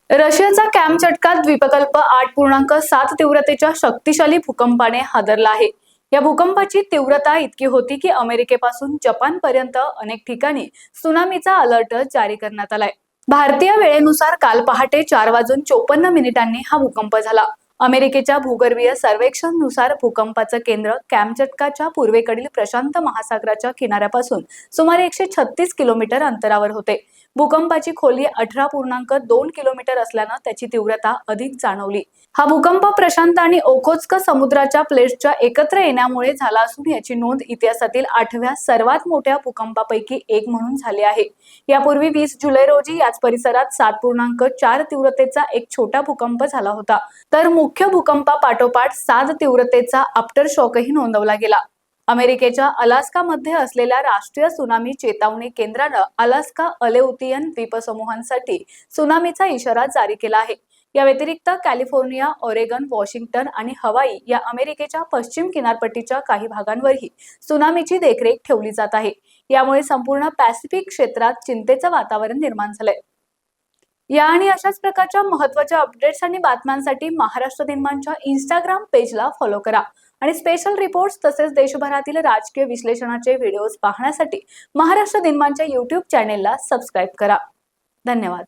रशियाचा कॅमचटका द्वीपकल्प 8.7 तीव्रतेच्या शक्तिशाली भूकंपाने हादरला आहे। या भूकंपाची तीव्रता इतकी होती की अमेरिकेपासून जपानपर्यंत अनेक ठिकाणी त्सुनामीचा अलर्ट जारी करण्यात आलाय। भारतीय वेळेनुसार काल पहाटे 4:54 हा भूकंप झाला। अमेरिकेच्या भूगर्भीय सर्वेक्षणानुसार भूकंपाचं केंद्र कॅमचटकाच्या पूर्वेकडील प्रशांत महासागराच्या किनाऱ्यापासून सुमारे 136 किलोमीटर अंतरावर होते। भूकंपाची खोली 18.2 किलोमीटर असल्यानं त्याची तीव्रता अधिक जाणवली। हा भूकंप प्रशांत आणि ओखोत्स्क समुद्राच्या प्लेट्सच्या एकत्र येण्यामुळे झाला असून याची नोंद इतिहासातील 8व्या सर्वात मोठ्या भूकंपापैकी एक म्हणून झाली आहे। यापूर्वी 20 जुलै रोजी याच परिसरात 7.4 तीव्रतेचा एक छोटा भूकंप झाला होता, तर मुख्य भूकंपापाठोपाठ 7 तीव्रतेचा आफ्टर शॉकही नोंदवला गेला। अमेरिकेच्या अलास्कामध्ये असलेल्या राष्ट्रीय त्सुनामी चेतावणी केंद्रानं अलास्का अलेउतियन द्वीपसमूहांसाठी त्सुनामीचा इशारा जारी केला आहे। या व्यतिरिक्त कॅलिफोर्निया, ओरेगन, वॉशिंग्टन आणि हवाई या अमेरिकेच्या पश्चिम किनारपट्टीच्या काही भागांवरही त्सुनामीची देखरेख ठेवली जात आहे। यामुळे संपूर्ण पॅसिफिक क्षेत्रात चिंतेचं वातावरण निर्माण झालंय। या आणि अशाच प्रकारच्या महत्त्वाच्या अपडेट्स आणि बातम्यांसाठी महाराष्ट्र दिनमानच्या इंस्टाग्राम पेजला फॉलो करा आणि स्पेशल रिपोर्ट्स तसेच देशभरातील राजकीय विश्लेषणाचे व्हिडिओज पाहण्यासाठी महाराष्ट्र दिनमानच्या YouTube चॅनेलला सबस्क्राईब करा। धन्यवाद।